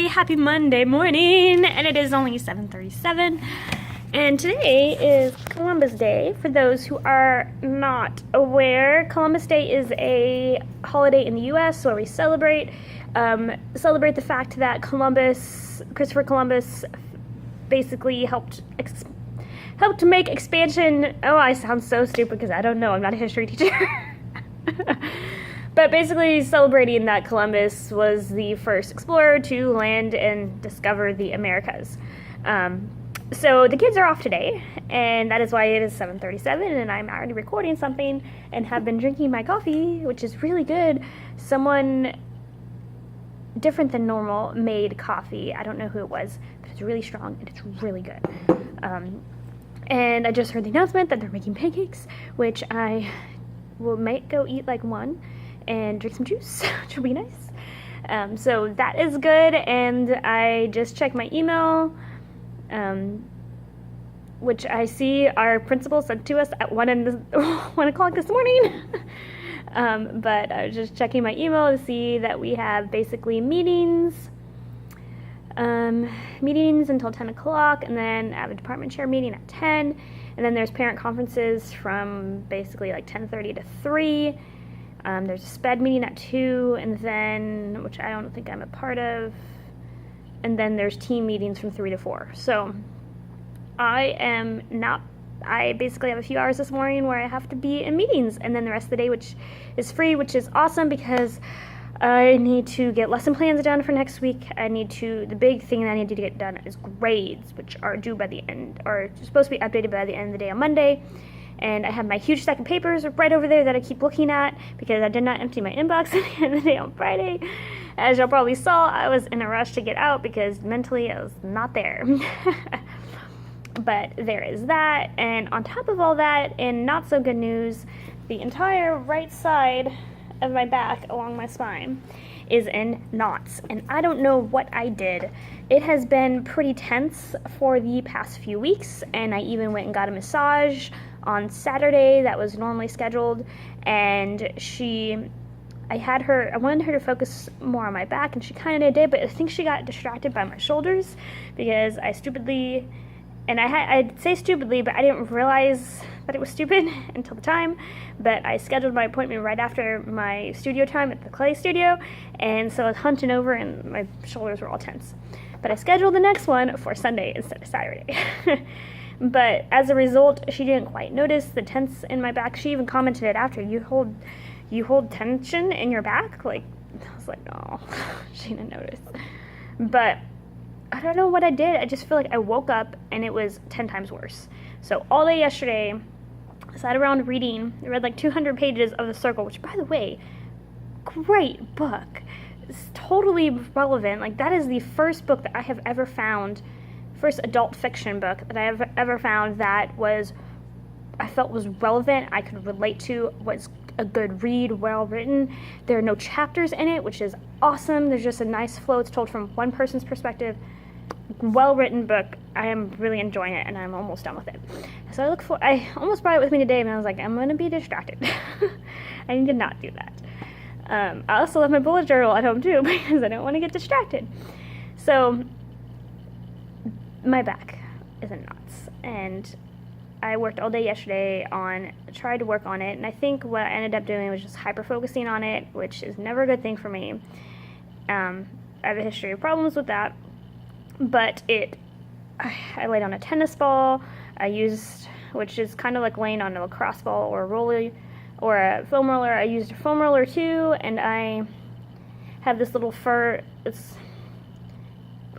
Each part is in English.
Happy Monday morning, and it is only 7:37, and today is Columbus Day. For those who are not aware, Columbus Day is a holiday in the U.S. where we celebrate the fact that Christopher Columbus, basically helped to make expansion. Oh, I sound so stupid because I don't know. I'm not a history teacher. But basically celebrating that Columbus was the first explorer to land and discover the Americas. So the kids are off today, and that is why it is 7:37, and I'm already recording something and have been drinking my coffee, which is really good. Someone different than normal made coffee. I don't know who it was, but it's really strong and it's really good. And I just heard the announcement that they're making pancakes, which I might go eat like one and drink some juice, which will be nice. So that is good, and I just checked my email, which I see our principal sent to us at 1 o'clock this morning. But I was just checking my email to see that we have basically meetings until 10 o'clock, and then I have a department chair meeting at 10, and then there's parent conferences from basically like 10:30 to 3. There's a SPED meeting at 2, and then, which I don't think I'm a part of, and then there's team meetings from 3 to 4. So I basically have a few hours this morning where I have to be in meetings, and then the rest of the day, which is free, which is awesome because I need to get lesson plans done for next week. The big thing that I need to get done is grades, which are due by the end, or supposed to be updated by the end of the day on Monday. And I have my huge stack of papers right over there that I keep looking at because I did not empty my inbox at the end of the day on Friday. As y'all probably saw, I was in a rush to get out because mentally I was not there. But there is that, and on top of all that, and not so good news, the entire right side of my back along my spine is in knots, and I don't know what I did. It has been pretty tense for the past few weeks, and I even went and got a massage on Saturday that was normally scheduled, and I wanted her to focus more on my back, and she kind of did, but I think she got distracted by my shoulders because I stupidly, and I'd say stupidly, but I didn't realize that it was stupid until the time, but I scheduled my appointment right after my studio time at the clay studio, and so I was hunching over and my shoulders were all tense. But I scheduled the next one for Sunday instead of Saturday. But as a result, she didn't quite notice the tense in my back. She even commented it after, you hold tension in your back? Like, I was like, no, she didn't notice. But I don't know what I did. I just feel like I woke up and it was 10 times worse. So all day yesterday, I sat around reading. I read like 200 pages of The Circle, which, by the way, great book. It's totally relevant. Like, that is the first book that I have ever found, first adult fiction book that I have ever found that I felt was relevant, I could relate to, was a good read, well written. There are no chapters in it, which is awesome. There's just a nice flow. It's told from one person's perspective. Well written book. I am really enjoying it, and I'm almost done with it. So I almost brought it with me today, and I was like, I'm going to be distracted. I need to not do that. I also left my bullet journal at home too because I don't want to get distracted. So my back is in knots, and I worked all day yesterday tried to work on it, and I think what I ended up doing was just hyper-focusing on it, which is never a good thing for me. I have a history of problems with that, but I laid on a tennis ball, which is kind of like laying on a lacrosse ball or a roller, or a foam roller. I used a foam roller too, and I have this little it's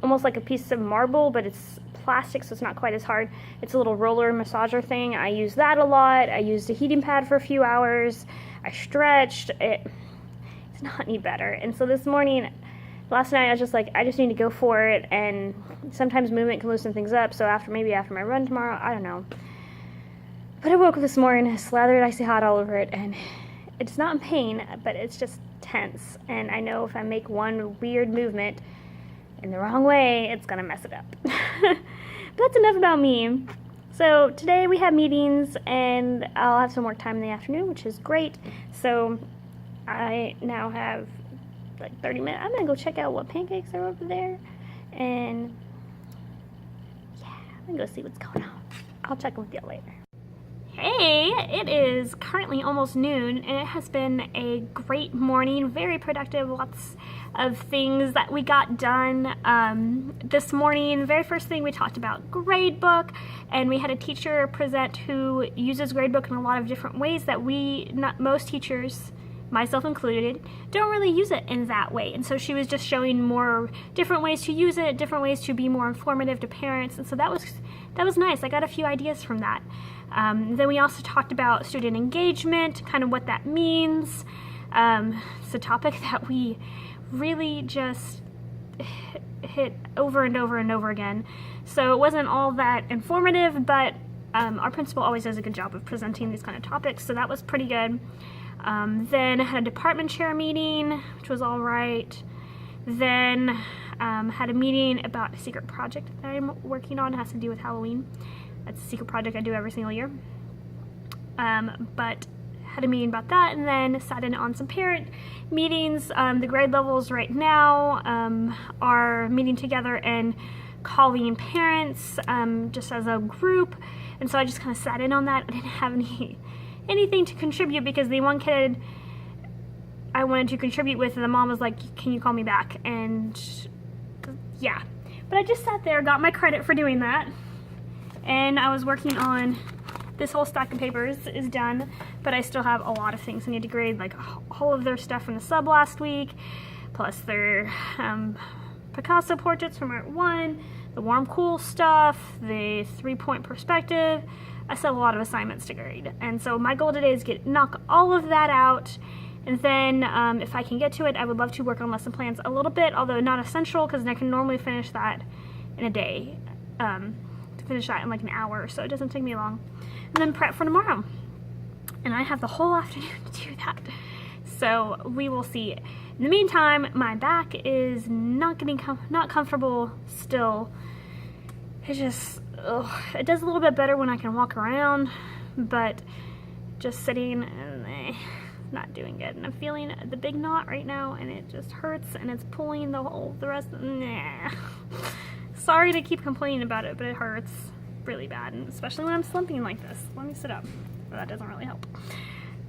almost like a piece of marble, but it's plastic, so it's not quite as hard. It's a little roller massager thing. I use that a lot. I used a heating pad for a few hours. I stretched. It's not any better. And so last night, I was just like, I just need to go for it, and sometimes movement can loosen things up, so after my run tomorrow, I don't know. But I woke up this morning, slathered icy hot all over it, and it's not in pain, but it's just tense, and I know if I make one weird movement in the wrong way, it's gonna mess it up. But that's enough about me. So today we have meetings, and I'll have some more time in the afternoon, which is great. So I now have like 30 minutes. I'm gonna go check out what pancakes are over there, and yeah, I'm gonna go see what's going on. I'll check in with y'all later. Hey, it is currently almost noon, and it has been a great morning, very productive, lots of things that we got done this morning. Very first thing, we talked about gradebook, and we had a teacher present who uses gradebook in a lot of different ways that most teachers, myself included, don't really use it in that way. And so she was just showing more different ways to use it, different ways to be more informative to parents, and so that was nice. I got a few ideas from that. Then we also talked about student engagement, kind of what that means. It's a topic that we really just hit over and over and over again. So it wasn't all that informative, but our principal always does a good job of presenting these kind of topics, so that was pretty good. Then I had a department chair meeting, which was all right. Then had a meeting about a secret project that I'm working on. It has to do with Halloween. That's a secret project I do every single year. But had a meeting about that, and then sat in on some parent meetings. The grade levels right now are meeting together and calling parents just as a group, and so I just kind of sat in on that. I didn't have anything to contribute because the one kid I wanted to contribute with, and the mom was like, "Can you call me back?" And yeah, but I just sat there, got my credit for doing that. And I was working on this whole stack of papers is done, but I still have a lot of things I need to grade, like all of their stuff from the sub last week, plus their Picasso portraits from Art 1, the warm cool stuff, the 3-point perspective. I still have a lot of assignments to grade, and so my goal today is knock all of that out, and then if I can get to it, I would love to work on lesson plans a little bit, although not essential, because I can normally finish that in a day. Finish that in like an hour, so it doesn't take me long, and then prep for tomorrow, and I have the whole afternoon to do that, so we will see. In the meantime, my back is not comfortable still. It's just it does a little bit better when I can walk around, but just sitting not doing good, and I'm feeling the big knot right now, and it just hurts, and it's pulling the rest of Sorry to keep complaining about it, but it hurts really bad, and especially when I'm slumping like this. Let me sit up. Well, that doesn't really help.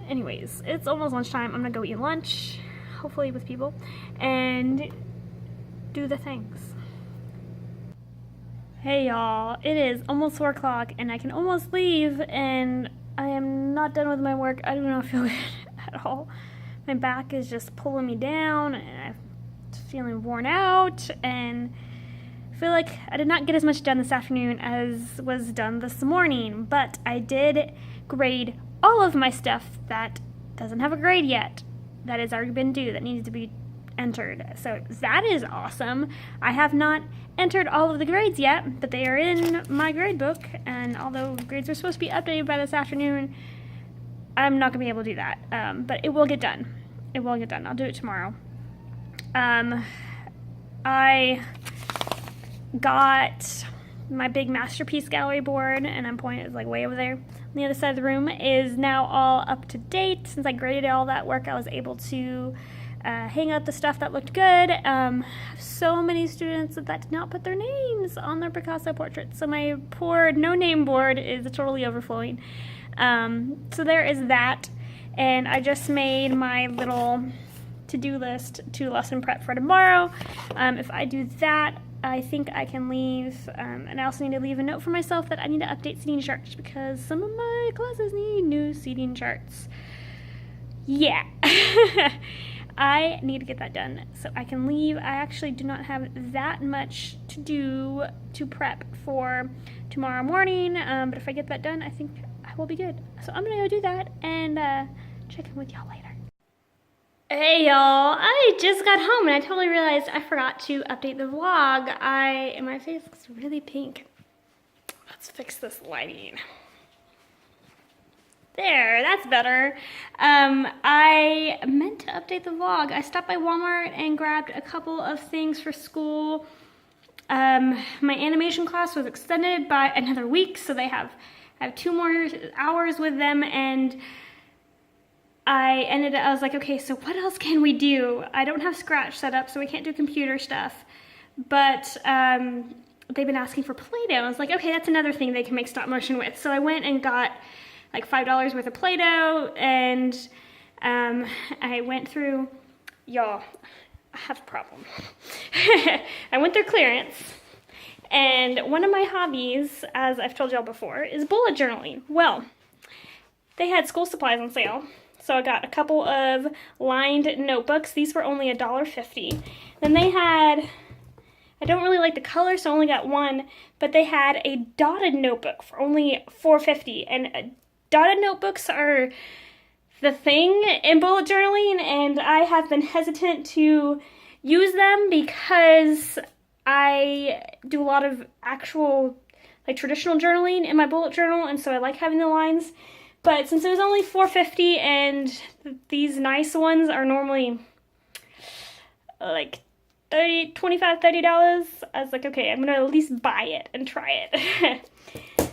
Anyways, it's almost lunchtime. I'm gonna go eat lunch, hopefully with people, and do the things. Hey y'all, it is almost 4 o'clock, and I can almost leave, and I am not done with my work. I do not feel good at all. My back is just pulling me down, and I'm feeling worn out, and I feel like I did not get as much done this afternoon as was done this morning, but I did grade all of my stuff that doesn't have a grade yet, that has already been due, that needs to be entered. So that is awesome. I have not entered all of the grades yet, but they are in my grade book, and although grades are supposed to be updated by this afternoon, I'm not going to be able to do that, but it will get done. It will get done. I'll do it tomorrow. I got my big masterpiece gallery board, and I'm pointing, it's like way over there on the other side of the room, is now all up to date. Since I graded all that work, I was able to hang out the stuff that looked good. So many students that did not put their names on their Picasso portraits, so my poor no-name board is totally overflowing. So there is that, and I just made my little to-do list to lesson prep for tomorrow. If I do that, I think I can leave, and I also need to leave a note for myself that I need to update seating charts because some of my classes need new seating charts. Yeah. I need to get that done so I can leave. I actually do not have that much to do to prep for tomorrow morning, but if I get that done, I think I will be good. So I'm gonna go do that and check in with y'all later. Hey y'all, I just got home and I totally realized I forgot to update the vlog. My face looks really pink. Let's fix this lighting. There, that's better. I meant to update the vlog. I stopped by Walmart and grabbed a couple of things for school. My animation class was extended by another week, so I have 2 more hours with them, and I was like, okay, so what else can we do? I don't have Scratch set up, so we can't do computer stuff, but they've been asking for Play-Doh. I was like, okay, that's another thing they can make stop motion with. So I went and got like $5 worth of Play-Doh, and I went through, y'all, I have a problem. I went through clearance, and one of my hobbies, as I've told y'all before, is bullet journaling. Well, they had school supplies on sale, so I got a couple of lined notebooks. These were only $1.50. Then they had, I don't really like the color, so I only got one, but they had a dotted notebook for only $4.50, and dotted notebooks are the thing in bullet journaling, and I have been hesitant to use them because I do a lot of actual, like, traditional journaling in my bullet journal, and so I like having the lines. But since it was only $4.50 and these nice ones are normally like $30, $25, $30, I was like, okay, I'm gonna at least buy it and try it.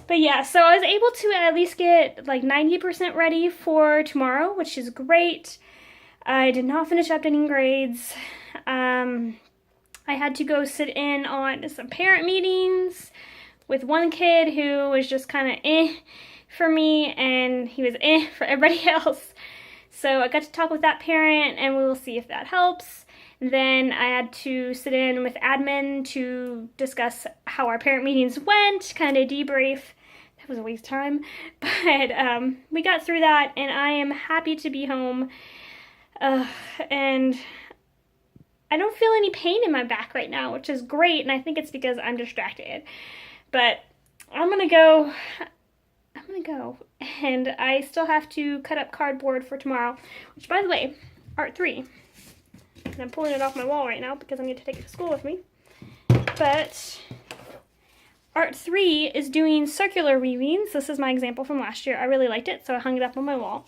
But yeah, so I was able to at least get like 90% ready for tomorrow, which is great. I did not finish updating grades. I had to go sit in on some parent meetings with one kid who was just kind of for me, and he was for everybody else. So I got to talk with that parent, and we will see if that helps. Then I had to sit in with admin to discuss how our parent meetings went, kind of debrief. That was a waste of time, but we got through that, and I am happy to be home. And I don't feel any pain in my back right now, which is great, and I think it's because I'm distracted. But I'm gonna go, and I still have to cut up cardboard for tomorrow, which, by the way, Art 3. And I'm pulling it off my wall right now because I need to take it to school with me. But Art 3 is doing circular weavings. This is my example from last year. I really liked it, so I hung it up on my wall.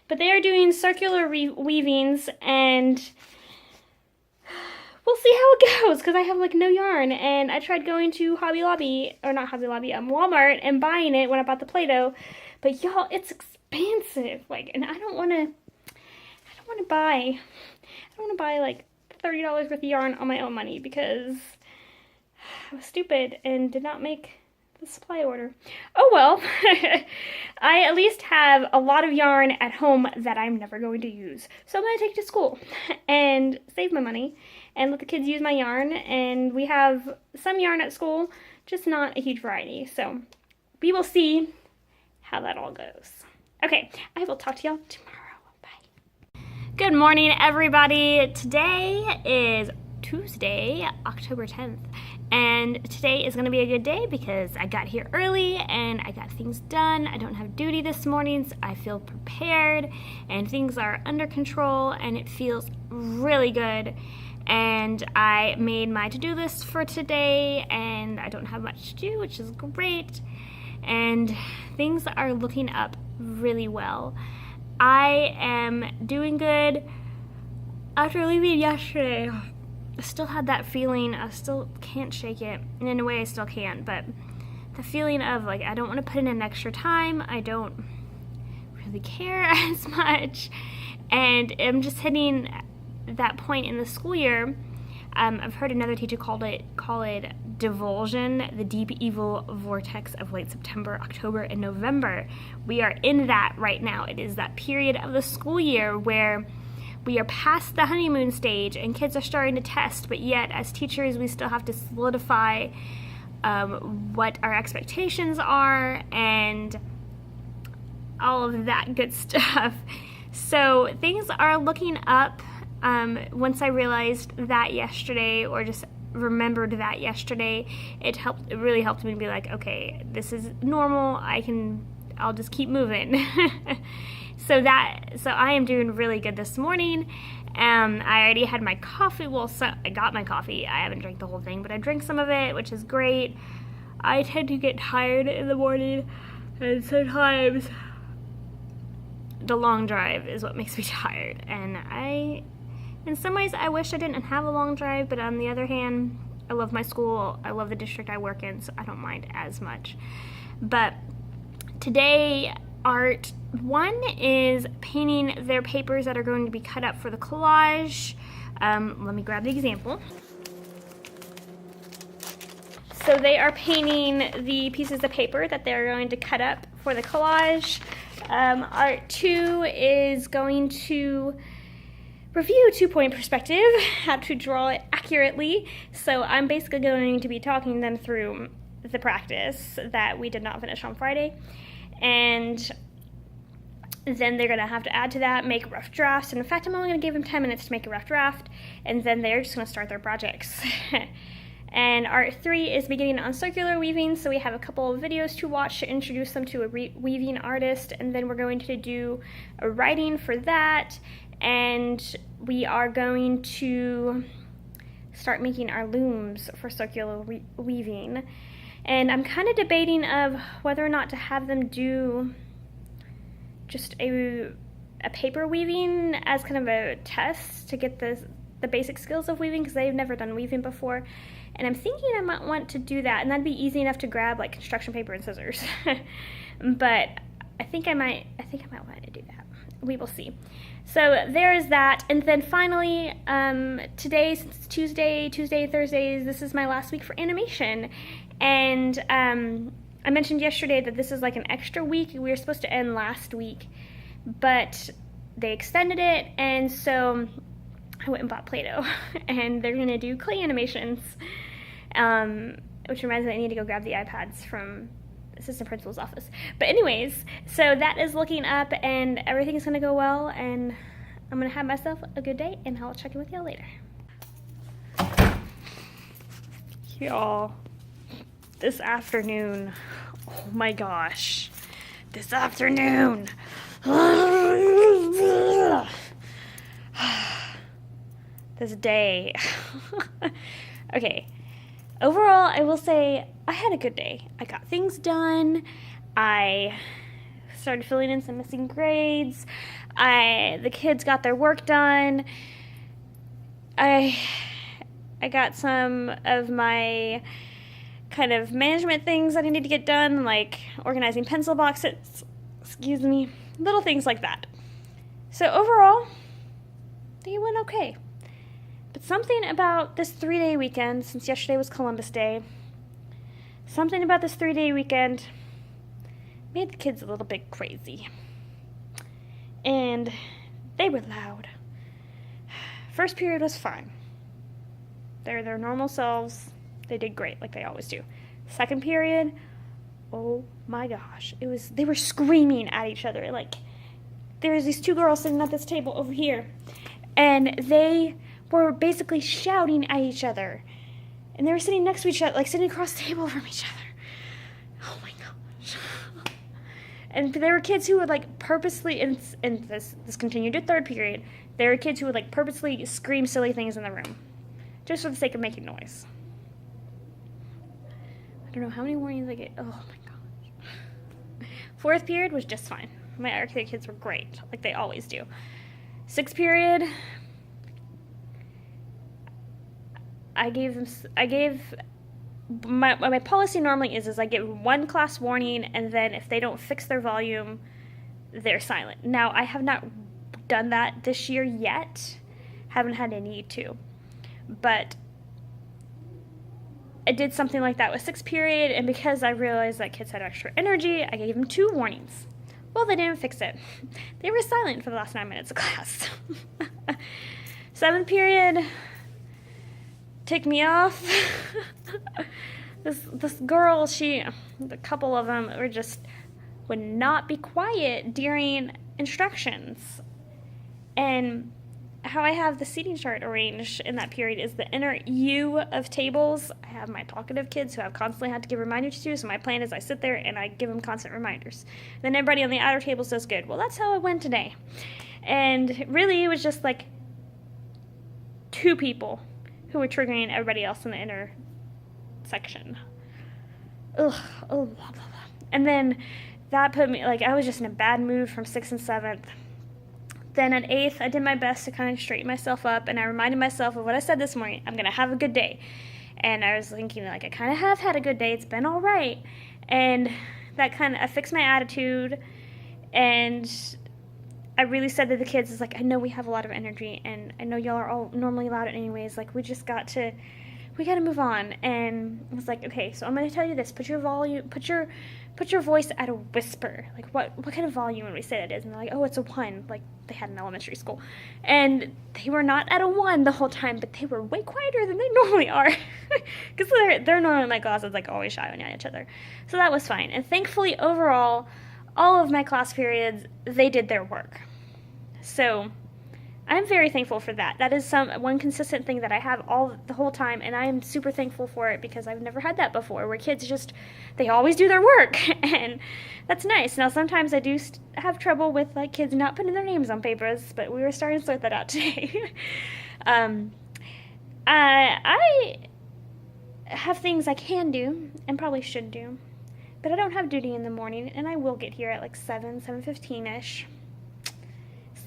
But they are doing circular weavings, and we'll see how it goes because I have like no yarn. And I tried going to Walmart and buying it when I bought the Play-Doh. But y'all, it's expensive. Like, and I don't want to buy like $30 worth of yarn on my own money because I was stupid and did not make the supply order. Oh well, I at least have a lot of yarn at home that I'm never going to use. So I'm going to take it to school and save my money and let the kids use my yarn. And we have some yarn at school, just not a huge variety. So we will see how that all goes. Okay, I will talk to y'all tomorrow. Good morning, everybody. Today is Tuesday, October 10th, and today is going to be a good day because I got here early and I got things done. I don't have duty this morning, so I feel prepared and things are under control and it feels really good. And I made my to-do list for today and I don't have much to do, which is great. And things are looking up really well. I am doing good. After leaving yesterday, I still had that feeling. I still can't shake it. And in a way, I still can't. But the feeling of, like, I don't want to put in an extra time. I don't really care as much. And I'm just hitting that point in the school year. I've heard another teacher call it divulsion, the deep evil vortex of late September, October, and November. We are in that right now. It is that period of the school year where we are past the honeymoon stage and kids are starting to test, but yet as teachers we still have to solidify what our expectations are and all of that good stuff. So things are looking up. Once I realized that yesterday, or just remembered that yesterday, it really helped me be like, okay, this is normal. I'll just keep moving. So I am doing really good this morning. I already had my coffee. I got my coffee. I haven't drank the whole thing, but I drank some of it, which is great. I tend to get tired in the morning, and sometimes the long drive is what makes me tired. And in some ways, I wish I didn't have a long drive, but on the other hand, I love my school, I love the district I work in, so I don't mind as much. But today, Art 1 is painting their papers that are going to be cut up for the collage. Let me grab the example. So they are painting the pieces of paper that they're going to cut up for the collage. Art 2 is going to review 2-point perspective, how to draw it accurately. So I'm basically going to be talking them through the practice that we did not finish on Friday. And then they're going to have to add to that, make rough drafts. And in fact, I'm only going to give them 10 minutes to make a rough draft, and then they're just going to start their projects. And Art 3 is beginning on circular weaving, so we have a couple of videos to watch to introduce them to a weaving artist, and then we're going to do a writing for that, and we are going to start making our looms for circular weaving. And I'm kind of debating of whether or not to have them do just a paper weaving as kind of a test to get the basic skills of weaving, because they've never done weaving before. And I'm thinking I might want to do that, and that'd be easy enough to grab like construction paper and scissors. But I think I might want to do that. We will see. So there is that. And then finally, today, since it's Tuesday, Thursdays, this is my last week for animation. And I mentioned yesterday that this is like an extra week. We were supposed to end last week, but they extended it, and so I went and bought Play-Doh, and they're gonna do clay animations, which reminds me I need to go grab the iPads from assistant principal's office. But anyways, so that is looking up, and everything is gonna go well, and I'm gonna have myself a good day, and I'll check in with y'all later. Y'all, this afternoon, oh my gosh, this afternoon. This day. Okay, overall I will say I had a good day. I got things done. I started filling in some missing grades. The kids got their work done. I got some of my kind of management things that I need to get done, like organizing pencil boxes, little things like that. So overall, I think it went okay. But something about this 3-day weekend, since yesterday was Columbus Day, something about this 3-day weekend made the kids a little bit crazy. And they were loud. First period was fine. They're their normal selves. They did great, like they always do. Second period, oh my gosh. They were screaming at each other. Like, there's these two girls sitting at this table over here, and they were basically shouting at each other. And they were sitting next to each other, like sitting across the table from each other. Oh my gosh. And there were kids who would like purposely, and this continued to third period, there were kids who would like purposely scream silly things in the room, just for the sake of making noise. I don't know how many warnings I get. Oh my gosh. Fourth period was just fine. My art kids were great, like they always do. Sixth period, my policy normally is I give one class warning, and then if they don't fix their volume, they're silent. Now, I have not done that this year yet. Haven't had a need to. But I did something like that with sixth period, and because I realized that kids had extra energy, I gave them 2 warnings. Well, they didn't fix it. They were silent for the last 9 minutes of class. Seventh period, ticked me off. This girl, a couple of them would not be quiet during instructions. And how I have the seating chart arranged in that period is the inner U of tables. I have my talkative kids who I've constantly had to give reminders to, so my plan is I sit there and I give them constant reminders. Then everybody on the outer tables does good. Well, that's how it went today. And really, it was just like 2 people who were triggering everybody else in the inner section. Ugh. Oh, blah, blah, blah. And then that put me, like, I was just in a bad mood from 6th and 7th. Then at 8th, I did my best to kind of straighten myself up, and I reminded myself of what I said this morning. I'm going to have a good day. And I was thinking, like, I kind of have had a good day. It's been all right. And that kind of, I fixed my attitude, and I really said to the kids, it's like, I know we have a lot of energy, and I know y'all are all normally loud anyways. Like, we got to move on. And I was like, okay, so I'm going to tell you this. Put your voice at a whisper. Like, what kind of volume would we say that is? And they're like, oh, it's a 1, like they had in elementary school. And they were not at a 1 the whole time, but they were way quieter than they normally are. Because they're normally in my classes, like, always shy on each other. So that was fine. And thankfully, overall, all of my class periods, they did their work. So I'm very thankful for that. That is one consistent thing that I have the whole time, and I am super thankful for it because I've never had that before, where kids they always do their work, and that's nice. Now, sometimes I do have trouble with, like, kids not putting their names on papers, but we were starting to sort that out today. I have things I can do and probably should do, but I don't have duty in the morning, and I will get here at like 7:15ish.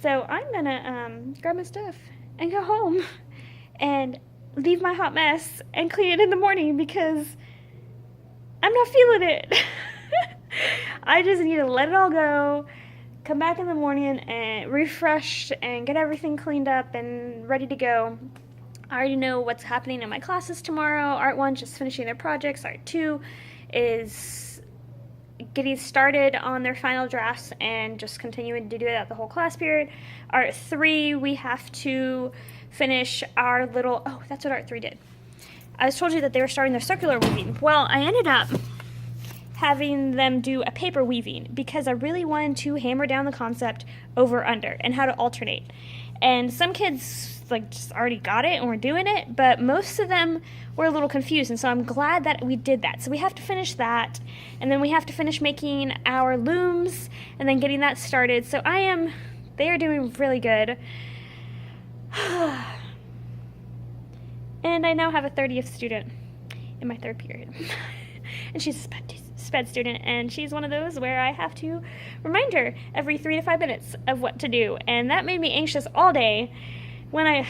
So I'm gonna grab my stuff and go home and leave my hot mess and clean it in the morning because I'm not feeling it. I just need to let it all go, come back in the morning and refreshed and get everything cleaned up and ready to go. I already know what's happening in my classes tomorrow. Art 1 just finishing their projects. Art 2 is getting started on their final drafts and just continuing to do that the whole class period. Art 3, we have to finish our little, oh, that's what Art 3 did. I was told you that they were starting their circular weaving. Well, I ended up having them do a paper weaving because I really wanted to hammer down the concept over under and how to alternate. And some kids like just already got it and were doing it, but most of them were a little confused, and so I'm glad that we did that. So we have to finish that, and then we have to finish making our looms and then getting that started. So they are doing really good. And I now have a 30th student in my 3rd period. And she's a sped student, and she's one of those where I have to remind her every 3 to 5 minutes of what to do, and that made me anxious all day. When I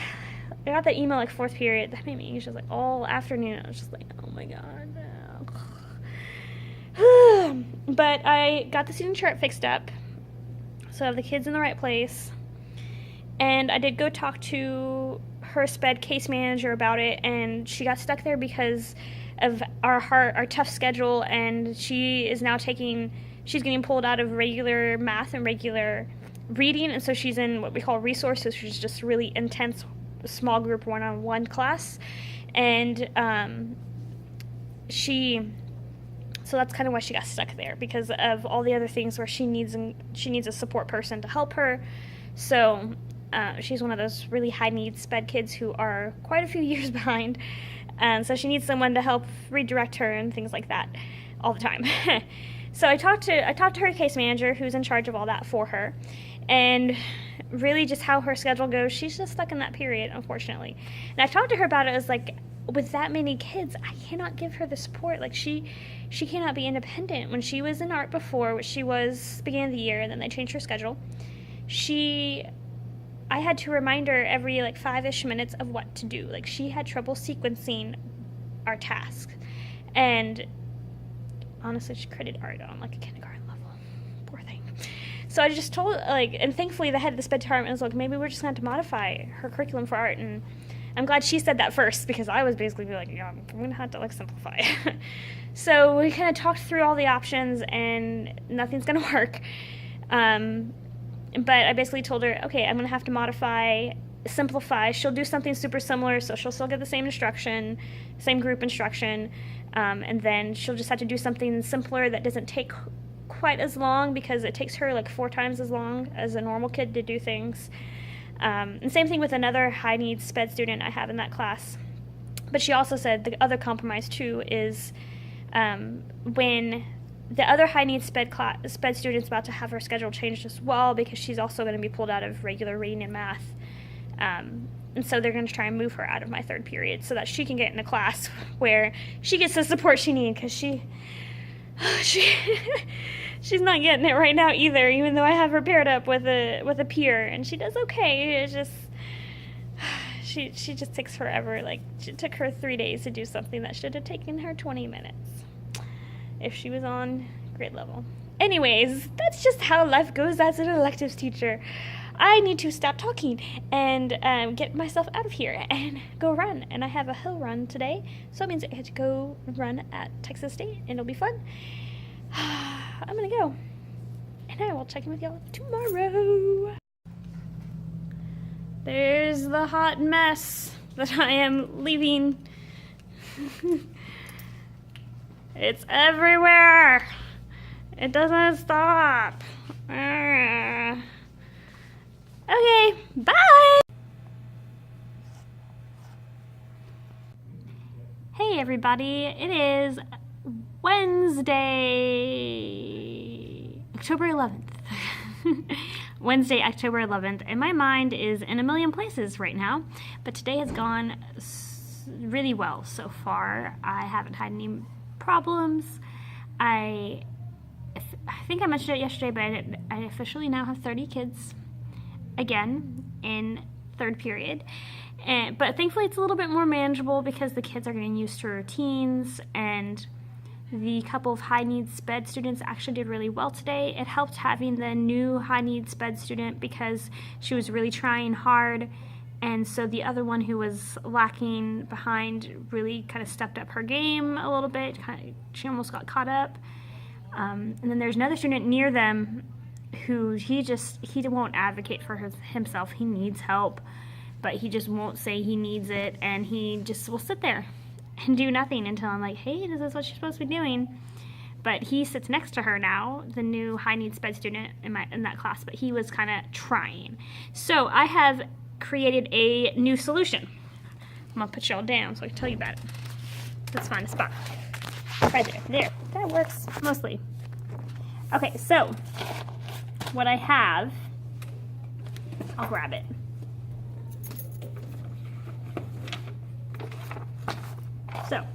got that email like 4th period, that made me anxious like all afternoon. I was just like, oh my god, no. But I got the student chart fixed up, so I have the kids in the right place, and I did go talk to her sped case manager about it, and she got stuck there because of our tough schedule, and she is now she's getting pulled out of regular math and regular reading, and so she's in what we call resources, which is just really intense small group one-on-one class. And so that's kind of why she got stuck there, because of all the other things where she needs a support person to help her. So she's one of those really high needs sped kids who are quite a few years behind, and so she needs someone to help redirect her and things like that all the time. So I talked to her case manager, who's in charge of all that for her, and really just how her schedule goes, she's just stuck in that period, unfortunately. And I talked to her about it. As like, with that many kids, I cannot give her the support. Like, she cannot be independent. When she was in art before, which she was beginning of the year, and then they changed her schedule, I had to remind her every like 5-ish minutes of what to do. Like, she had trouble sequencing our tasks, and honestly, she created art on like a kindergarten level. Poor thing. So I just told, like, and thankfully the head of the sped department was like, maybe we're just going to modify her curriculum for art. And I'm glad she said that first, because I was basically like, yeah, I'm going to have to like simplify. So we kind of talked through all the options, and nothing's going to work. But I basically told her, okay, I'm going to have to modify, simplify. She'll do something super similar, so she'll still get the same instruction, same group instruction, and then she'll just have to do something simpler that doesn't take quite as long, because it takes her like 4 times as long as a normal kid to do things. And same thing with another high needs sped student I have in that class. But she also said the other compromise too is when the other high needs sped student's about to have her schedule changed as well, because she's also going to be pulled out of regular reading and math. And so they're going to try and move her out of my 3rd period so that she can get in a class where she gets the support she needs, because She's not getting it right now either, even though I have her paired up with a peer, and she does okay. It's just she just takes forever. Like, it took her 3 days to do something that should have taken her 20 minutes if she was on grade level. Anyways, that's just how life goes as an electives teacher. I need to stop talking and get myself out of here and go run. And I have a hill run today, so it means I get to go run at Texas State, and it'll be fun. I'm gonna go, and I will check in with y'all tomorrow. There's the hot mess that I am leaving. It's everywhere. It doesn't stop. Okay, bye! Hey everybody, it is Wednesday, October 11th. Wednesday, October 11th, and my mind is in a million places right now, but today has gone really well so far. I haven't had any problems. I think I mentioned it yesterday, but I officially now have 30 kids again in third period, but thankfully it's a little bit more manageable because the kids are getting used to routines, and the couple of high needs SPED students actually did really well today. It helped having the new high needs SPED student because she was really trying hard, and so the other one who was lacking behind really kind of stepped up her game a little bit. She almost got caught up. And then there's another student near them who he won't advocate for himself. He needs help, but he just won't say he needs it, and he just will sit there and do nothing until I'm like, hey, this is what you're supposed to be doing. But he sits next to her now, the new high needs SPED student in that class, but he was kind of trying. So I have created a new solution. I'm gonna put y'all down so I can tell you about it. Let's find a spot. Right there, that works mostly. Okay, so what I have, I'll grab it. So,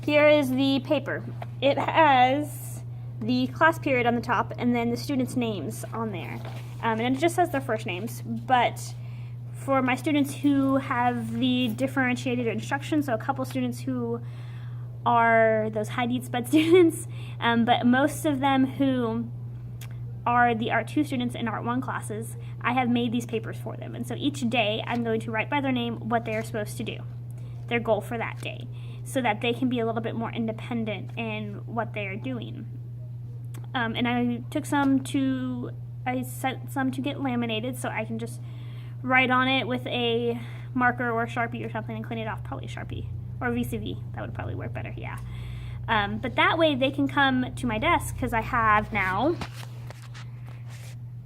here is the paper. It has the class period on the top and then the students' names on there. And it just says their first names, but for my students who have the differentiated instruction, so a couple students who are those high needs SPED students, but most of them who are the Art 2 students in Art 1 classes, I have made these papers for them. And so each day I'm going to write by their name what they are supposed to do, their goal for that day, so that they can be a little bit more independent in what they are doing. And I sent some to get laminated so I can just write on it with a marker or Sharpie or something and clean it off, probably Sharpie. Or VCV, that would probably work better, yeah. But that way they can come to my desk because I have now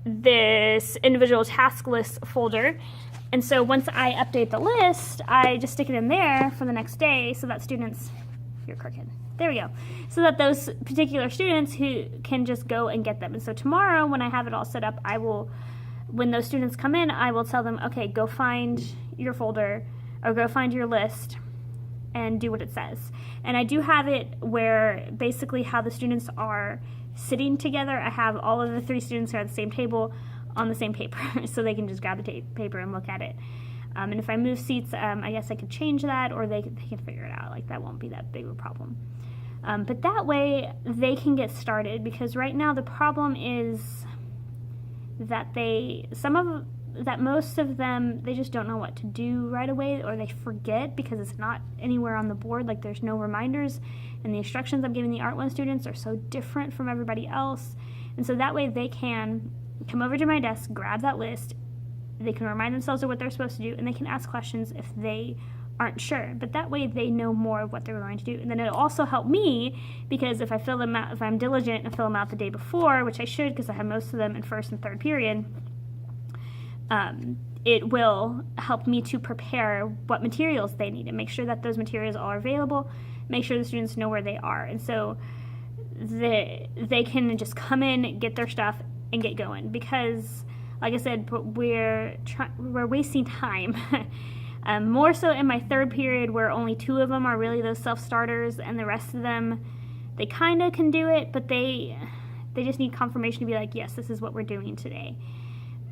this individual task list folder. And so once I update the list, I just stick it in there for the next day so that students, you're crooked, there we go. So that those particular students who can just go and get them. And so tomorrow when I have it all set up, when those students come in, I will tell them, okay, go find your folder or go find your list and do what it says. And I do have it where basically how the students are sitting together, I have all of the 3 students who are at the same table on the same paper so they can just grab the paper and look at it. And if I move seats, I guess I could change that, or they can figure it out. Like, that won't be that big of a problem. But that way they can get started, because right now the problem is that most of them, they just don't know what to do right away, or they forget because it's not anywhere on the board. Like, there's no reminders, and the instructions I'm giving the Art 1 students are so different from everybody else. And so that way they can come over to my desk, grab that list, they can remind themselves of what they're supposed to do, and they can ask questions if they aren't sure. But that way they know more of what they're going to do. And then it'll also help me, because if I fill them out, if I'm diligent and fill them out the day before, which I should because I have most of them in first and third period, it will help me to prepare what materials they need and make sure that those materials are available, make sure the students know where they are. And so they can just come in, get their stuff, and get going. Because, like I said, we're wasting time. More so in my third period, where only 2 of them are really those self-starters, and the rest of them, they kind of can do it, but they They just need confirmation to be like, yes, this is what we're doing today.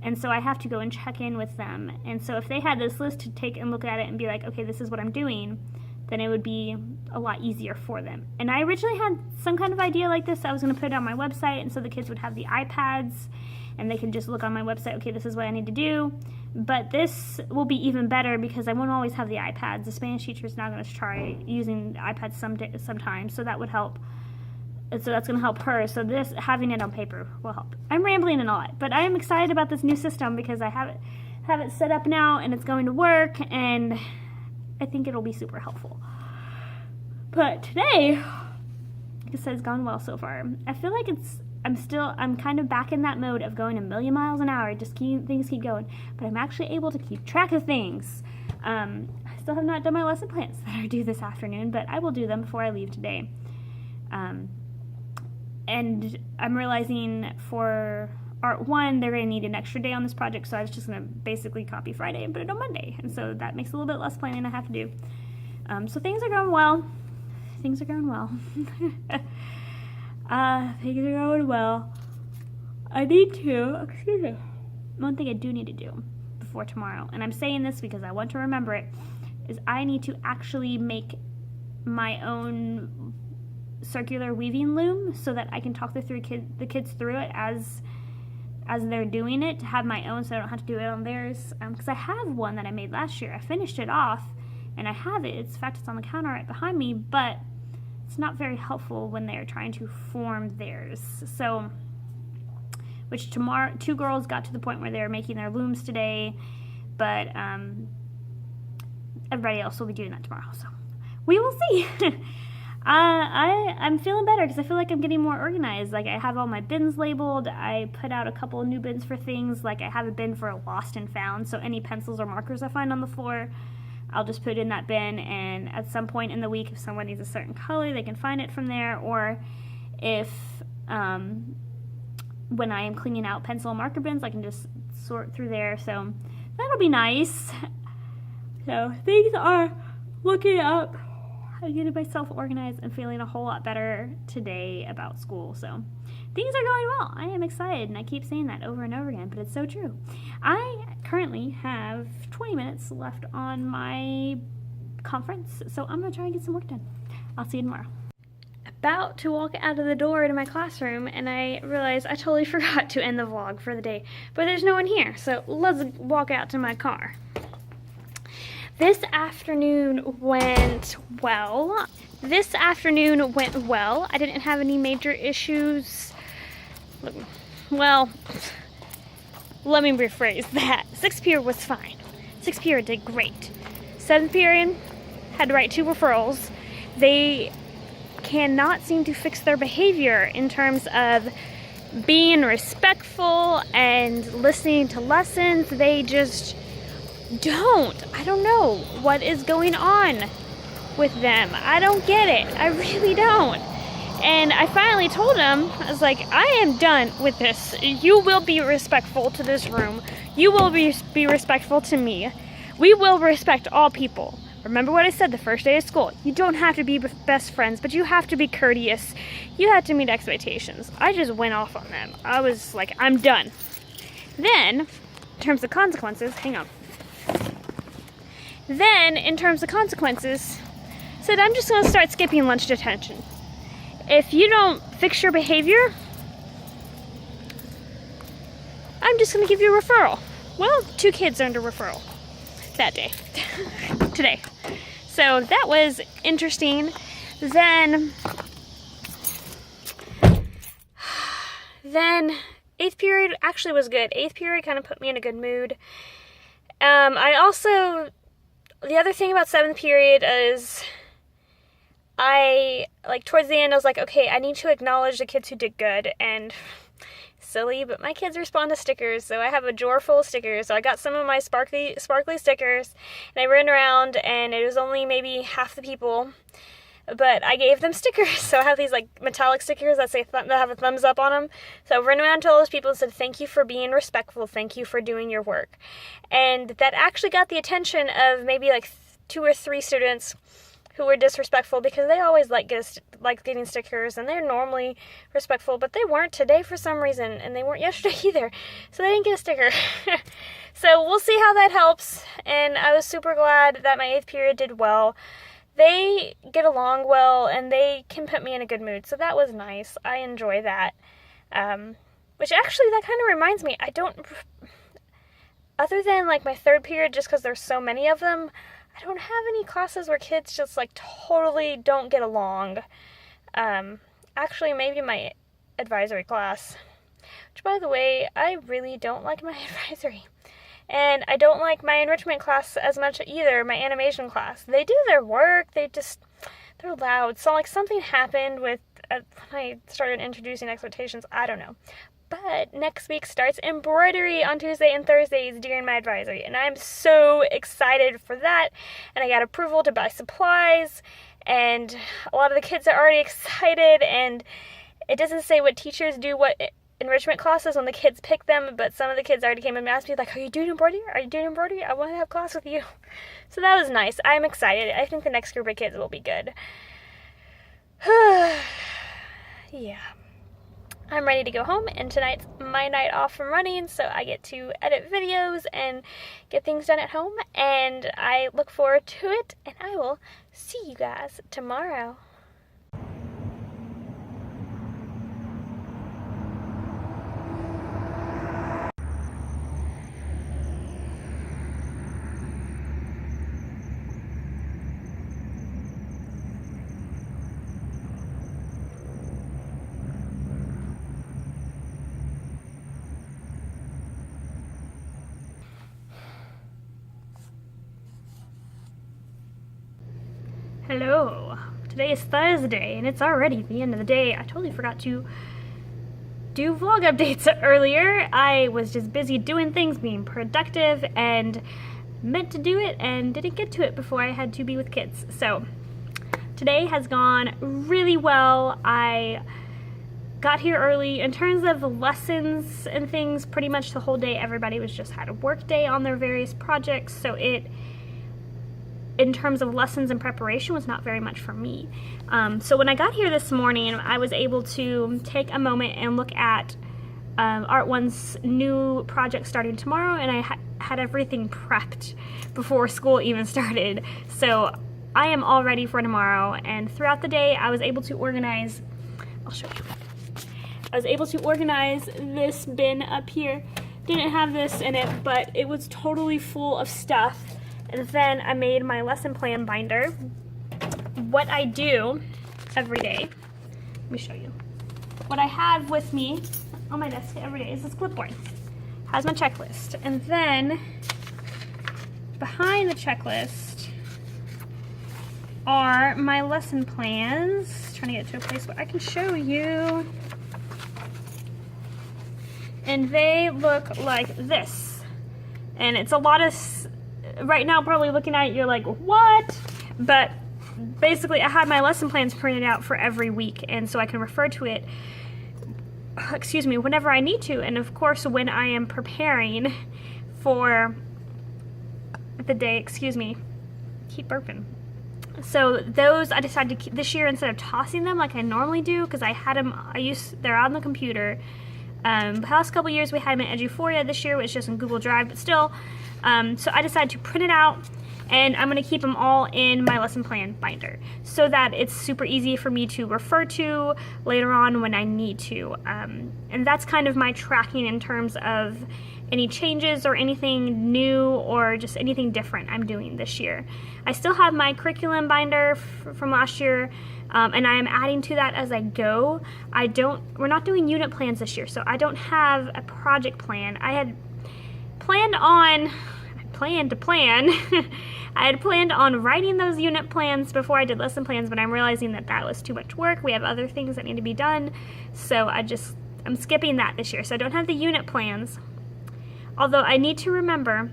And so I have to go and check in with them. And so if they had this list to take and look at it and be like, okay, this is what I'm doing, then it would be a lot easier for them. And I originally had some kind of idea like this. I was going to put it on my website, and so the kids would have the iPads, and they could just look on my website, okay, this is what I need to do. But this will be even better because I won't always have the iPads. The Spanish teacher is now going to try using the iPads sometimes, so that would help. So that's going to help her. So this, having it on paper will help. I'm rambling a lot, but I am excited about this new system because I have it set up now, and it's going to work, and I think it'll be super helpful. But today, like I said, it's gone well so far. I feel like I'm kind of back in that mode of going a million miles an hour, just things keep going, but I'm actually able to keep track of things. I still have not done my lesson plans that are due this afternoon, but I will do them before I leave today. And I'm realizing for Art 1, they're going to need an extra day on this project, so I was just going to basically copy Friday and put it on Monday, and so that makes a little bit less planning I have to do. So things are going well. Things are going well. Things are going well. I need to, excuse me, one thing I do need to do before tomorrow, and I'm saying this because I want to remember it, is I need to actually make my own circular weaving loom so that I can talk the kids through it as they're doing it, to have my own so I don't have to do it on theirs. Because I have one that I made last year. I finished it off, and I have it. In fact, it's on the counter right behind me, but it's not very helpful when they're trying to form theirs. So, which tomorrow, 2 girls got to the point where they were making their looms today, but everybody else will be doing that tomorrow. So, we will see. I'm feeling better because I feel like I'm getting more organized. Like, I have all my bins labeled. I put out a couple of new bins for things. Like, I have a bin for lost and found, so any pencils or markers I find on the floor, I'll just put it in that bin, and at some point in the week, if someone needs a certain color, they can find it from there, or if when I am cleaning out pencil and marker bins, I can just sort through there, so that'll be nice. So things are looking up. I'm getting myself organized and feeling a whole lot better today about school, so things are going well. I am excited, and I keep saying that over and over again, but it's so true. I currently have 20 minutes left on my conference, so I'm going to try and get some work done. I'll see you tomorrow. About to walk out of the door to my classroom, and I realized I totally forgot to end the vlog for the day, but there's no one here, so let's walk out to my car. This afternoon went well. I didn't have any major issues. Well, let me rephrase that. 6th period was fine. 6th period did great. 7th period had to write 2 referrals. They cannot seem to fix their behavior in terms of being respectful and listening to lessons. They just don't. I don't know what is going on with them. I don't get it. I really don't. And I finally told him, I was like, I am done with this. You will be respectful to this room. You will be respectful to me. We will respect all people. Remember what I said the first day of school. You don't have to be best friends, but you have to be courteous. You have to meet expectations. I just went off on them. I was like, I'm done. Then, in terms of consequences, said I'm just going to start skipping lunch detention. If you don't fix your behavior, I'm just going to give you a referral. Well, 2 kids earned a referral that day, today. So that was interesting. Then 8th period actually was good. 8th period kind of put me in a good mood. The other thing about 7th period is towards the end, I was like, okay, I need to acknowledge the kids who did good, and silly, but my kids respond to stickers, so I have a drawer full of stickers, so I got some of my sparkly stickers, and I ran around, and it was only maybe half the people, but I gave them stickers, so I have these, metallic stickers that say, that have a thumbs up on them, so I ran around to all those people and said, thank you for being respectful, thank you for doing your work, and that actually got the attention of maybe, 2 or 3 students who were disrespectful, because they always like getting stickers, and they're normally respectful, but they weren't today for some reason, and they weren't yesterday either, so they didn't get a sticker. So we'll see how that helps, and I was super glad that my 8th period did well. They get along well, and they can put me in a good mood, so that was nice. I enjoy that. Which actually, that kind of reminds me, other than like my 3rd period, just because there's so many of them, I don't have any classes where kids just like totally don't get along. Actually, maybe my advisory class, which, by the way, I really don't like my advisory. And I don't like my enrichment class as much either, my animation class. They do their work, they're loud. So like something happened with, when I started introducing expectations, I don't know. But next week starts embroidery on Tuesday and Thursdays during my advisory, and I'm so excited for that. And I got approval to buy supplies, and a lot of the kids are already excited, and it doesn't say what teachers do what enrichment classes when the kids pick them, but some of the kids already came and asked me, like, are you doing embroidery? Are you doing embroidery? I want to have class with you. So that was nice. I'm excited. I think the next group of kids will be good. Yeah. I'm ready to go home, and tonight's my night off from running, so I get to edit videos and get things done at home, and I look forward to it, and I will see you guys tomorrow. Hello. Today is Thursday, and it's already the end of the day. I totally forgot to do vlog updates earlier. I was just busy doing things, being productive, and meant to do it and didn't get to it before I had to be with kids. So today has gone really well. I got here early. In terms of the lessons and things, pretty much the whole day everybody was just had a work day on their various projects, so in terms of lessons and preparation, was not very much for me. So when I got here this morning, I was able to take a moment and look at Art One's new project starting tomorrow, and I had everything prepped before school even started. So I am all ready for tomorrow, and throughout the day I was able to organize, I'll show you. I was able to organize this bin up here. Didn't have this in it, but it was totally full of stuff. And then I made my lesson plan binder. What I do every day, let me show you. What I have with me on my desk every day is this clipboard. Has my checklist. And then behind the checklist are my lesson plans. Trying to get to a place where I can show you. And they look like this. And it's a lot of, right now probably looking at it, you're like, what? But basically I have my lesson plans printed out for every week, and so I can refer to it, whenever I need to. And of course, when I am preparing for the day, keep burping. So those I decided to keep this year instead of tossing them like I normally do, because I had them, they're on the computer. The last couple years we had them in Eduphoria. This year it was just in Google Drive, but still. So I decided to print it out, and I'm going to keep them all in my lesson plan binder so that it's super easy for me to refer to later on when I need to. And that's kind of my tracking in terms of any changes or anything new or just anything different I'm doing this year. I still have my curriculum binder from last year, and I am adding to that as I go. We're not doing unit plans this year, so I don't have a project plan. I had planned on writing those unit plans before I did lesson plans, but I'm realizing that that was too much work. We have other things that need to be done, so I'm skipping that this year. So I don't have the unit plans, although I need to remember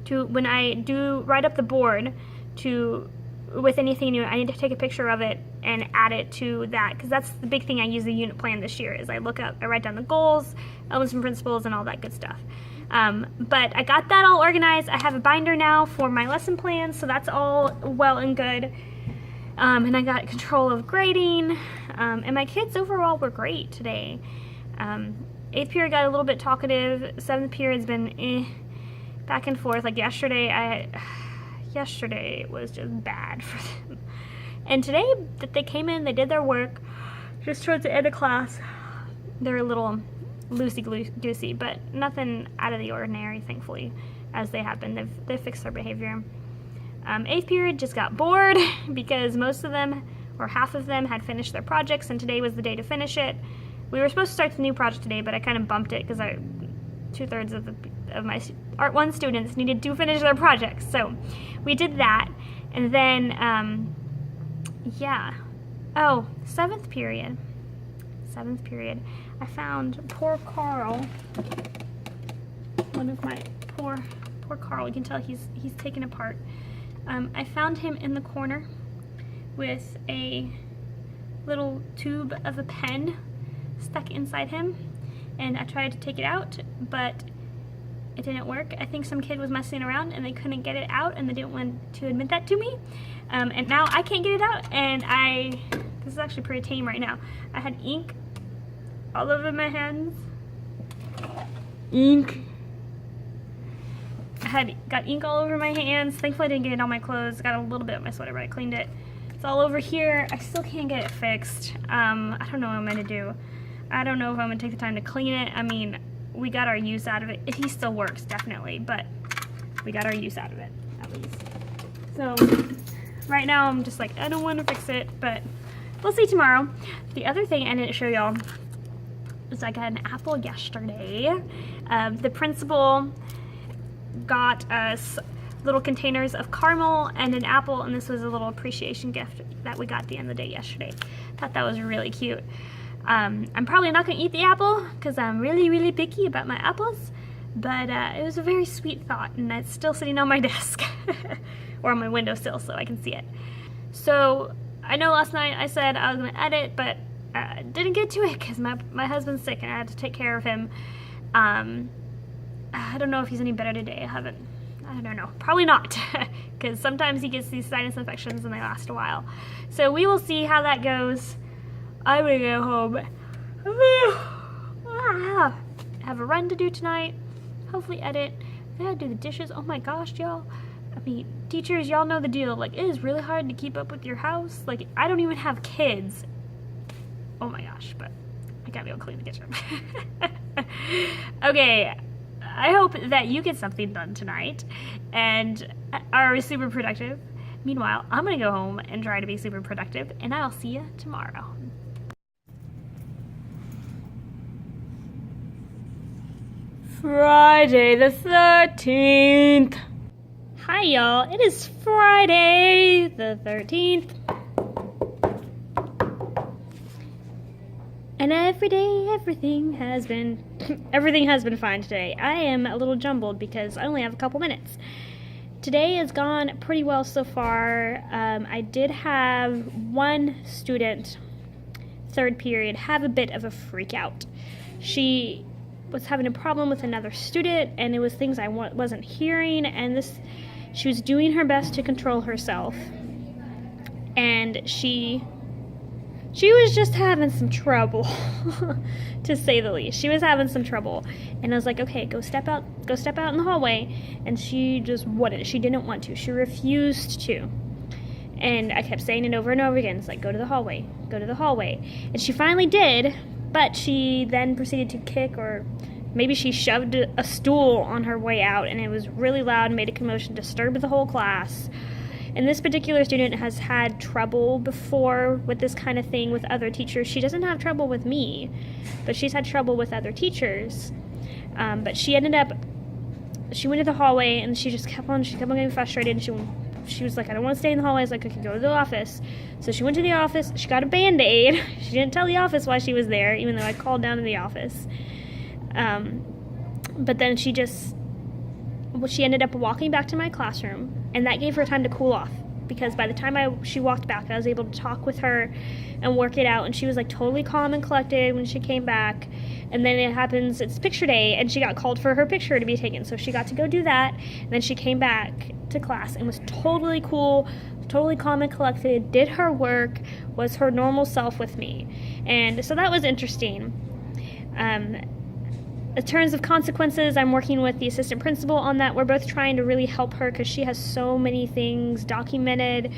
to, when I do write up the board, with anything new, I need to take a picture of it and add it to that, because that's the big thing I use the unit plan this year, is I write down the goals, elements and principles, and all that good stuff. But I got that all organized. I have a binder now for my lesson plans, so that's all well and good. And I got control of grading, and my kids overall were great today. 8th period got a little bit talkative. 7th period's been back and forth. Like yesterday was just bad for them. And today that they came in, they did their work. Just towards the end of class, they're a little loosey-goosey, but nothing out of the ordinary, thankfully, as they have been. They've fixed their behavior. 8th period just got bored because most of them, or half of them, had finished their projects, and today was the day to finish it. We were supposed to start the new project today, but I kind of bumped it because 2/3 of my Art 1 students needed to finish their projects. So we did that, and then, yeah. Oh, 7th period. I found poor Carl. One of my poor Carl. You can tell he's taken apart. I found him in the corner with a little tube of a pen stuck inside him, and I tried to take it out, but it didn't work. I think some kid was messing around and they couldn't get it out, and they didn't want to admit that to me. And now I can't get it out, and this is actually pretty tame right now. I had ink all over my hands. Got ink all over my hands. Thankfully I didn't get it on my clothes. Got a little bit on my sweater, but I cleaned it. It's all over here. I still can't get it fixed. I don't know what I'm gonna do. I don't know if I'm gonna take the time to clean it. I mean, we got our use out of it. He still works, definitely, but we got our use out of it, at least. So right now I'm just like, I don't want to fix it, but we'll see tomorrow. The other thing I didn't show y'all is I got an apple yesterday. The principal got us little containers of caramel and an apple, and this was a little appreciation gift that we got at the end of the day yesterday. Thought that was really cute. I'm probably not going to eat the apple because I'm really, really picky about my apples, but it was a very sweet thought, and it's still sitting on my desk or on my windowsill so I can see it. So I know last night I said I was going to edit, but didn't get to it because my husband's sick and I had to take care of him. I don't know if he's any better today. I don't know. Probably not, because sometimes he gets these sinus infections and they last a while. So we will see how that goes. I'm gonna go home. I have a run to do tonight. Hopefully edit. I gotta do the dishes. Oh my gosh, y'all. I mean, teachers, y'all know the deal. Like, it is really hard to keep up with your house. Like, I don't even have kids. Oh my gosh, but I gotta be able to clean the kitchen. Okay. I hope that you get something done tonight and are super productive. Meanwhile, I'm gonna go home and try to be super productive, and I'll see you tomorrow. Friday the 13th. Hi y'all, it is Friday the 13th. And every day, everything has been fine today. I am a little jumbled because I only have a couple minutes. Today has gone pretty well so far. I did have one student, 3rd period, have a bit of a freak out. She was having a problem with another student, and it was things I wasn't hearing, and she was doing her best to control herself. And she was just having some trouble, to say the least. She was having some trouble. And I was like, okay, go step out in the hallway. And she just wouldn't. She didn't want to. She refused to. And I kept saying it over and over again. It's like, go to the hallway, go to the hallway. And she finally did, but she then proceeded to kick, or maybe she shoved a stool on her way out, and it was really loud and made a commotion, disturbed the whole class. And this particular student has had trouble before with this kind of thing with other teachers. She doesn't have trouble with me, but she's had trouble with other teachers. But she went to the hallway, and she kept on getting frustrated, and she was like, I don't want to stay in the hallway. I was like, okay, go to the office. So she went to the office. She got a Band-Aid. She didn't tell the office why she was there, even though I called down to the office. But then she ended up walking back to my classroom, and that gave her time to cool off, because by the time she walked back, I was able to talk with her and work it out, and she was like totally calm and collected when she came back. And then it's picture day, and she got called for her picture to be taken, so she got to go do that, and then she came back to class and was totally cool, totally calm and collected, did her work, was her normal self with me. And so that was interesting. In terms of consequences, I'm working with the assistant principal on that. We're both trying to really help her because she has so many things documented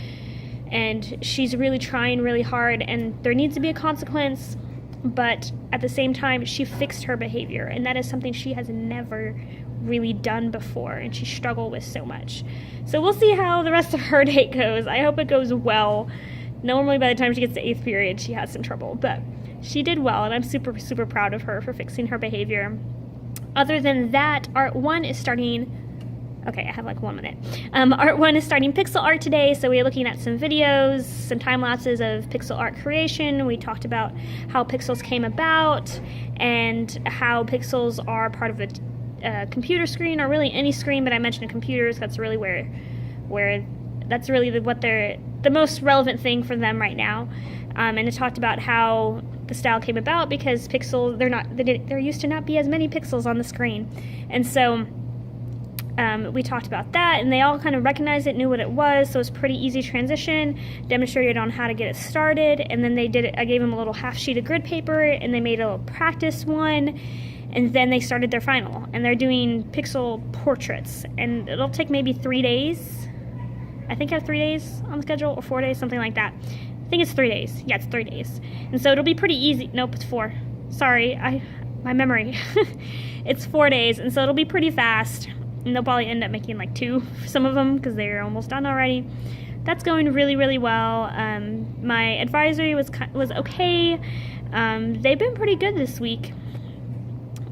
and she's really trying really hard, and there needs to be a consequence, but at the same time, she fixed her behavior, and that is something she has never really done before, and she struggled with so much. So we'll see how the rest of her day goes. I hope it goes well. Normally by the time she gets to 8th period, she has some trouble, but she did well, and I'm super, super proud of her for fixing her behavior. Other than that, Art 1 is starting... Okay, I have like 1 minute. Art 1 is starting pixel art today, so we're looking at some videos, some time-lapses of pixel art creation. We talked about how pixels came about, and how pixels are part of a computer screen, or really any screen, but I mentioned computers. That's really where that's really the most relevant thing for them right now. And it talked about how the style came about because pixels, there used to not be as many pixels on the screen. And so we talked about that, and they all kind of recognized it, knew what it was, so it was pretty easy transition, demonstrated on how to get it started, and then they did it. I gave them a little half sheet of grid paper, and they made a little practice one, and then they started their final, and they're doing pixel portraits, and it'll take maybe 3 days. I think I have 3 days on the schedule, or 4 days, something like that. I think it's 3 days. Yeah, it's 3 days. And so it'll be pretty easy. Nope, it's 4. Sorry, my memory. It's 4 days, and so it'll be pretty fast. And they'll probably end up making like 2, some of them, because they're almost done already. That's going really, really well. My advisory was okay. They've been pretty good this week.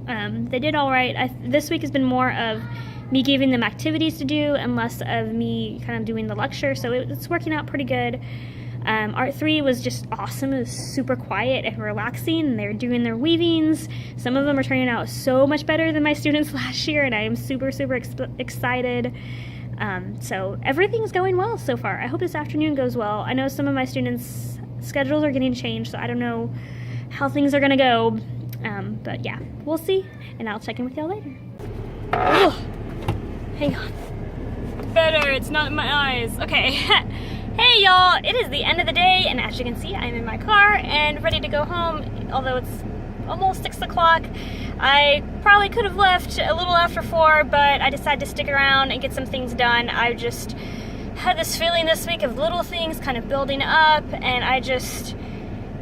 They did all right. This week has been more of me giving them activities to do and less of me kind of doing the lecture, so it's working out pretty good. Art 3 was just awesome. It was super quiet and relaxing, and they're doing their weavings. Some of them are turning out so much better than my students last year, and I am super, super excited. So everything's going well so far. I hope this afternoon goes well. I know some of my students' schedules are getting changed, so I don't know how things are going to go. But yeah, we'll see, and I'll check in with y'all later. Ugh. Hang on. Better, it's not in my eyes. Okay. Hey y'all, it is the end of the day, and as you can see, I'm in my car and ready to go home, although it's almost 6 o'clock. I probably could have left a little after 4, but I decided to stick around and get some things done. I just had this feeling this week of little things kind of building up, and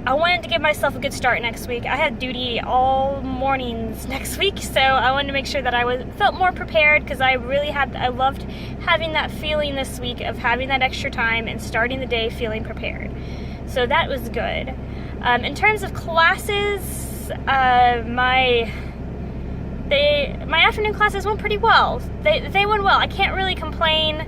I wanted to give myself a good start next week. I had duty all mornings next week, so I wanted to make sure that I felt more prepared, because I loved having that feeling this week of having that extra time and starting the day feeling prepared. So that was good. In terms of classes, my afternoon classes went pretty well. They went well. I can't really complain.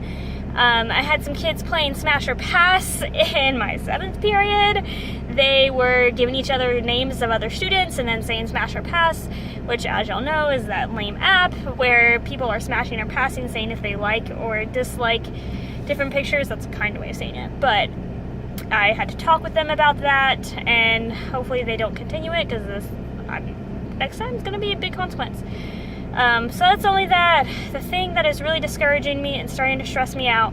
I had some kids playing Smash or Pass in my 7th period. They were giving each other names of other students and then saying Smash or Pass, which, as y'all know, is that lame app where people are smashing or passing, saying if they like or dislike different pictures. That's a kind of way of saying it. But I had to talk with them about that, and hopefully they don't continue it, because next time is going to be a big consequence. So that's only that. The thing that is really discouraging me and starting to stress me out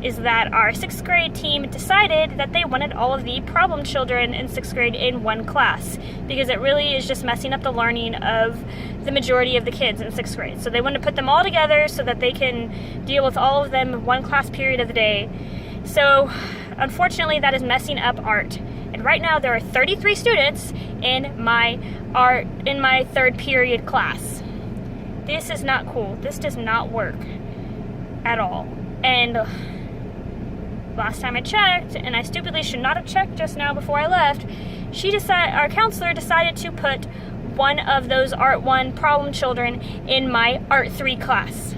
is that our 6th grade team decided that they wanted all of the problem children in 6th grade in one class, because it really is just messing up the learning of the majority of the kids in 6th grade. So they want to put them all together so that they can deal with all of them in one class period of the day. So unfortunately, that is messing up art. And right now there are 33 students in my 3rd period class. This is not cool. This does not work at all. And last time I checked, and I stupidly should not have checked just now before I left, our counselor decided to put one of those Art 1 problem children in my Art 3 class.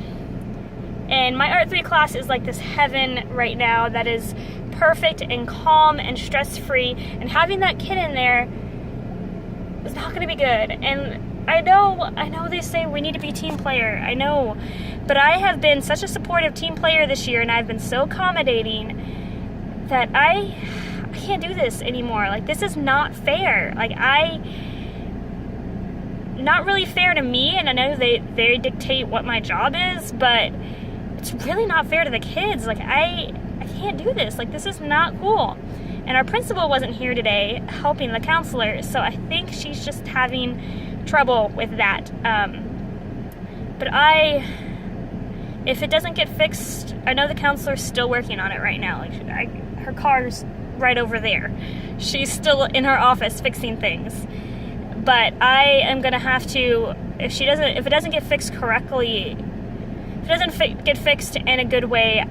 And my Art 3 class is like this heaven right now that is perfect and calm and stress-free, and having that kid in there is not going to be good. And I know they say we need to be team player, I know, but I have been such a supportive team player this year, and I've been so accommodating that I can't do this anymore. Like, this is not fair. Like, not really fair to me, and I know they dictate what my job is, but it's really not fair to the kids. Like, I can't do this. Like, this is not cool. And our principal wasn't here today helping the counselor, so I think she's just having trouble with that. But if it doesn't get fixed, I know the counselor's still working on it right now. Like, her car's right over there. She's still in her office fixing things. But I am gonna have to, if it doesn't get fixed correctly, if it doesn't get fixed in a good way,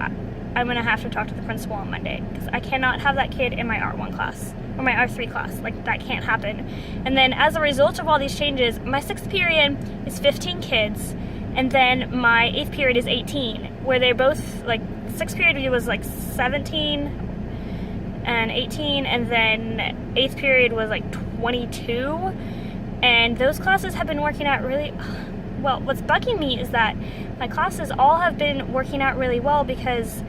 I'm gonna have to talk to the principal on Monday, because I cannot have that kid in my Art 1 class, or my Art 3 class. Like, that can't happen. And then as a result of all these changes, my 6th period is 15 kids, and then my 8th period is 18, where they're both, like, 6th period was like 17 and 18, and then 8th period was like 22, and those classes have been working out really well. What's bugging me is that my classes all have been working out really well because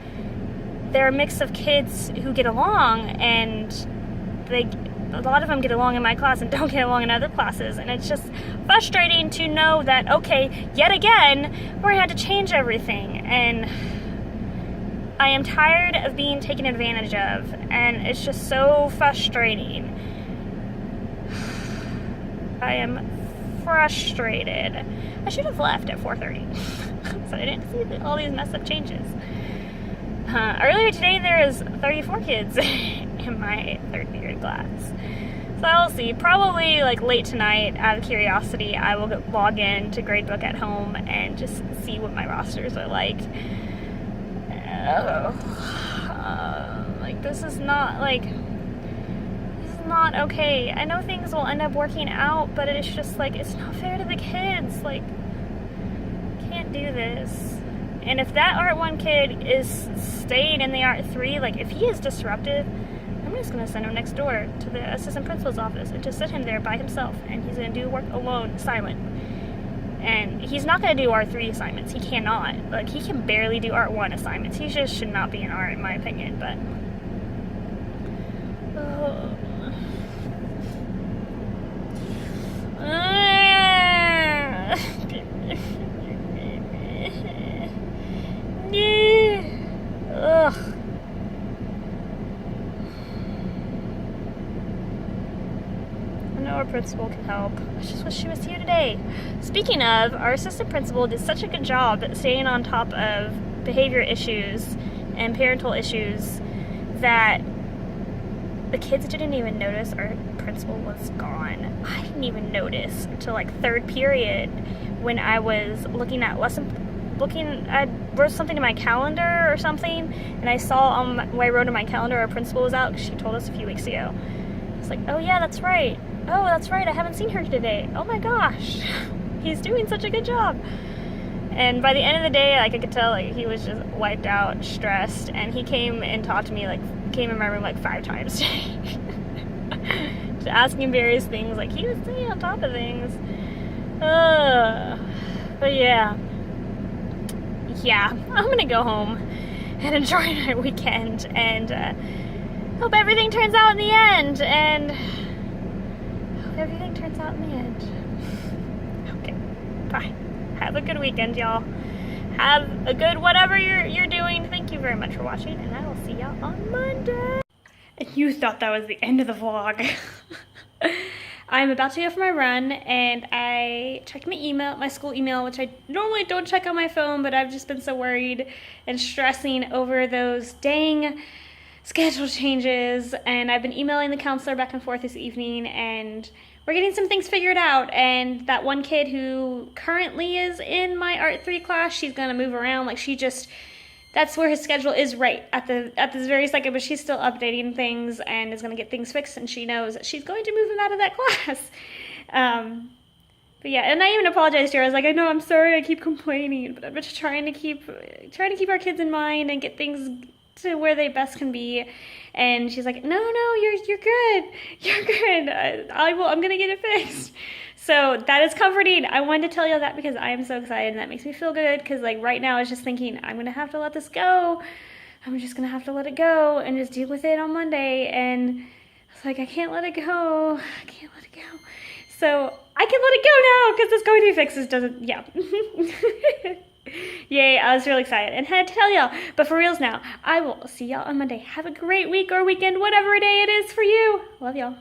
they're a mix of kids who get along, and a lot of them get along in my class and don't get along in other classes, and it's just frustrating to know that, okay, yet again, we're gonna have to change everything, and I am tired of being taken advantage of, and it's just so frustrating. I am frustrated. I should have left at 4:30, so I didn't see all these messed up changes. Earlier today, there was 34 kids in my 3rd period class. So I'll see. Probably like late tonight, out of curiosity, I will log in to Gradebook at home and just see what my rosters are like. Like, this is not okay. I know things will end up working out, but it's just like, it's not fair to the kids. Like, can't do this. And if that Art 1 kid is staying in the Art 3, like, if he is disruptive, I'm just going to send him next door to the assistant principal's office and just sit him there by himself, and he's going to do work alone, silent. And he's not going to do Art 3 assignments. He cannot. Like, he can barely do Art 1 assignments. He just should not be in art, in my opinion, but... Ugh. I know our principal can help. I just wish she was here today. Speaking of, our assistant principal did such a good job at staying on top of behavior issues and parental issues that the kids didn't even notice our principal was gone. I didn't even notice until like 3rd period when I was I wrote something in my calendar or something, and I saw when I wrote in my calendar our principal was out, because she told us a few weeks ago. I was like, oh yeah, that's right. Oh, that's right, I haven't seen her today. Oh my gosh, he's doing such a good job. And by the end of the day, like, I could tell, like, he was just wiped out, stressed, and he came and talked to me, like, came in my room like 5 times today. Just asking various things, like, he was staying on top of things. But yeah, I'm gonna go home and enjoy my weekend, and hope everything turns out in the end, Okay, bye. Have a good weekend, y'all. Have a good whatever you're doing. Thank you very much for watching, and I will see y'all on Monday. You thought that was the end of the vlog. I'm about to go for my run, and I checked my school email, which I normally don't check on my phone, but I've just been so worried and stressing over those dang schedule changes, and I've been emailing the counselor back and forth this evening, and we're getting some things figured out. And that one kid who currently is in my Art 3 class, she's gonna move around. Like, that's where his schedule is right at this very second, but she's still updating things and is gonna get things fixed, and she knows that she's going to move him out of that class. But yeah, and I even apologized to her. I was like, I know, I'm sorry, I keep complaining, but I'm just trying to keep our kids in mind and get things to where they best can be. And she's like, no, you're good. You're good. I'm gonna get it fixed. So that is comforting. I wanted to tell you that because I am so excited, and that makes me feel good, because like right now I was just thinking, I'm gonna have to let this go. I'm just gonna have to let it go and just deal with it on Monday. And I was like, I can't let it go. I can't let it go. So I can let it go now, because this going to be fixed. Doesn't, yeah. Yay, I was really excited and had to tell y'all. But for reals now, I will see y'all on Monday. Have a great week or weekend, whatever day it is for you. Love y'all.